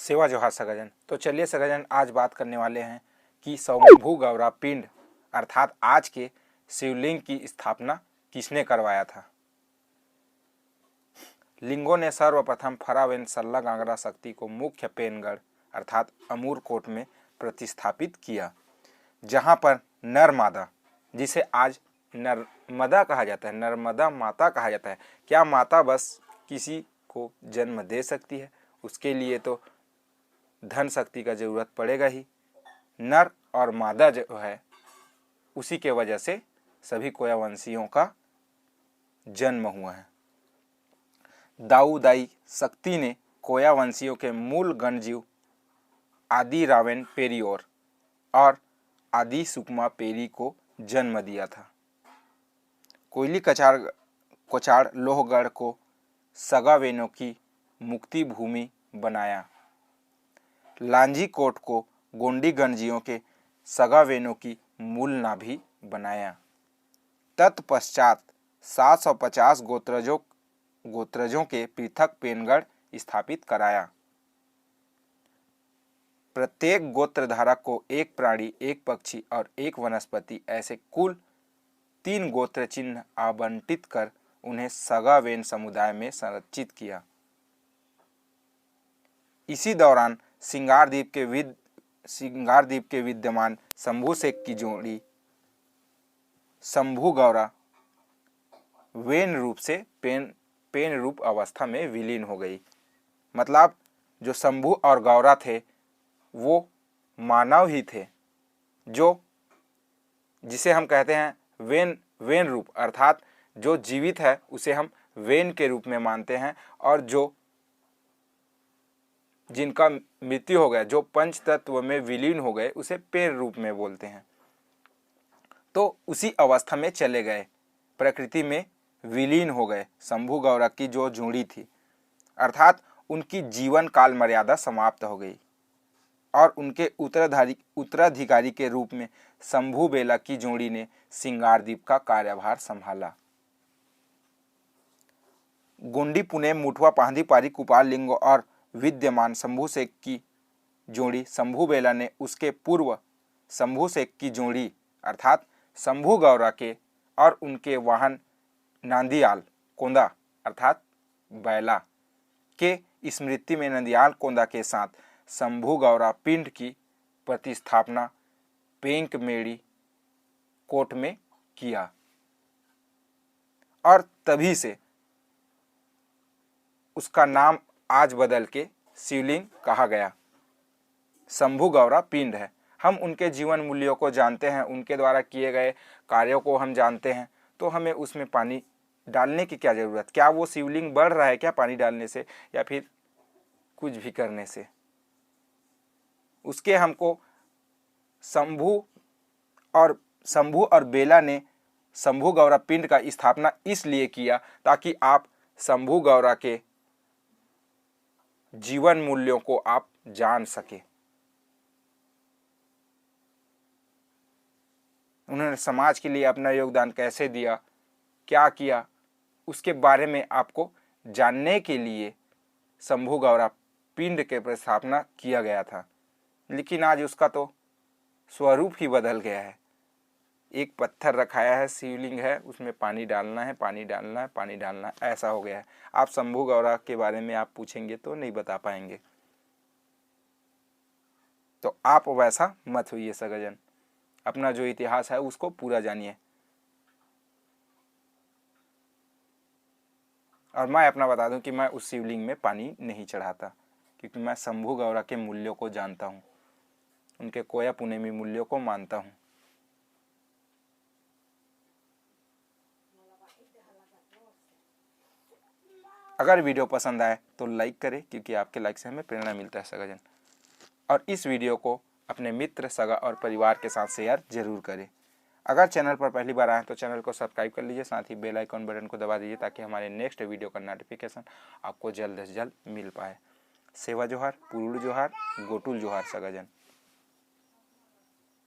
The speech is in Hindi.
सेवा जोहार सगाजन। तो चलिए सगाजन, आज बात करने वाले हैं कि स्वयंभू गौरा पिंड अर्थात आज के शिवलिंग की स्थापना किसने करवाया था। लिंगों ने सर्वप्रथम फरावेन सल्ला गांगरा शक्ति को मुख्य पेनगढ़ अर्थात अमूरकोट में प्रतिस्थापित किया, जहां पर नर्मदा, जिसे आज नर्मदा कहा जाता है, नर्मदा माता कहा जाता है। क्या माता बस किसी को जन्म दे सकती है? उसके लिए तो धन शक्ति का जरूरत पड़ेगा ही। नर और मादा जो है, उसी के वजह से सभी कोयावंशियों का जन्म हुआ है। दाऊदाई शक्ति ने कोयावंशियों के मूल गणजीव आदि रावेन पेरियोर और आदि सुकमा पेरी को जन्म दिया था। कोयली कोचाड़ लोहगढ़ को सगावेनों की मुक्ति भूमि बनाया। लांजी कोट को गोंडी गणजियों के सगावेनों की मूल नाभि बनाया। तत्पश्चात 750 गोत्रजों के पृथक पेनगढ़ स्थापित कराया। प्रत्येक गोत्रधारक को एक प्राणी, एक पक्षी और एक वनस्पति, ऐसे कुल 3 गोत्र चिन्ह आवंटित कर उन्हें सगावेन समुदाय में संरचित किया। इसी दौरान सिंगारदीप के विद्यमान शंभू शेख की जोड़ी शंभू गौरा वेन रूप से पेन रूप अवस्था में विलीन हो गई। मतलब जो शंभू और गौरा थे वो मानव ही थे, जिसे हम कहते हैं वेन रूप, अर्थात जो जीवित है उसे हम वेन के रूप में मानते हैं, और जो जिनका मृत्यु हो गया, जो पंच तत्व में विलीन हो गए, उसे पेन रूप में बोलते हैं। तो उसी अवस्था में चले गए, प्रकृति में विलीन हो गए शंभू गौरा की जो जोड़ी थी, अर्थात उनकी जीवन काल मर्यादा समाप्त हो गई और उनके उत्तराधिकारी के रूप में शंभू बेला की जोड़ी ने सिंगारदीप का कार्यभार संभाला। गोंडी पुणे मुठवा पांदी पारी कुपाल लिंगो और विद्यमान शंभू शेख की जोड़ी शंभू बेला ने उसके पूर्व शंभू शेख की जोड़ी अर्थात शंभू गौरा के और उनके वाहन नंदियाल कोंदा अर्थात बैला के स्मृति में नंदियाल कोंदा के साथ शंभू गौरा पिंड की प्रतिस्थापना पेंक मेड़ी कोट में किया, और तभी से उसका नाम आज बदल के शिवलिंग कहा गया। शंभू गौरा पिंड है। हम उनके जीवन मूल्यों को जानते हैं, उनके द्वारा किए गए कार्यों को हम जानते हैं, तो हमें उसमें पानी डालने की क्या ज़रूरत? क्या वो शिवलिंग बढ़ रहा है क्या पानी डालने से, या फिर कुछ भी करने से? उसके हमको शंभू और बेला ने शंभू गौरा पिंड का स्थापना इसलिए किया ताकि आप शंभू गौरा के जीवन मूल्यों को आप जान सके। उन्होंने समाज के लिए अपना योगदान कैसे दिया, क्या किया, उसके बारे में आपको जानने के लिए शंभू गौरा पिंड के प्रतिस्थापना किया गया था। लेकिन आज उसका तो स्वरूप ही बदल गया है। एक पत्थर रखाया है, शिवलिंग है, उसमें पानी डालना है, पानी डालना है, पानी डालना है, ऐसा हो गया है। आप शंभू गौरा के बारे में आप पूछेंगे तो नहीं बता पाएंगे। तो आप वैसा मत होइए सगजन, अपना जो इतिहास है उसको पूरा जानिए। और मैं अपना बता दूं कि मैं उस शिवलिंग में पानी नहीं चढ़ाता, क्योंकि मैं शंभू गौरा के मूल्यों को जानता हूँ, उनके कोया पुनेमी मूल्यों को मानता हूँ। अगर वीडियो पसंद आए तो लाइक करें, क्योंकि आपके लाइक से हमें प्रेरणा मिलता है सगाजन। और इस वीडियो को अपने मित्र, सगा और परिवार के साथ शेयर जरूर करें। अगर चैनल पर पहली बार आए तो चैनल को सब्सक्राइब कर लीजिए, साथ ही बेल आइकॉन बटन को दबा दीजिए ताकि हमारे नेक्स्ट वीडियो का नोटिफिकेशन आपको जल्द से जल्द मिल पाए। सेवा जोहार, पुरुल जोहार, गोटुल जोहार सगाजन।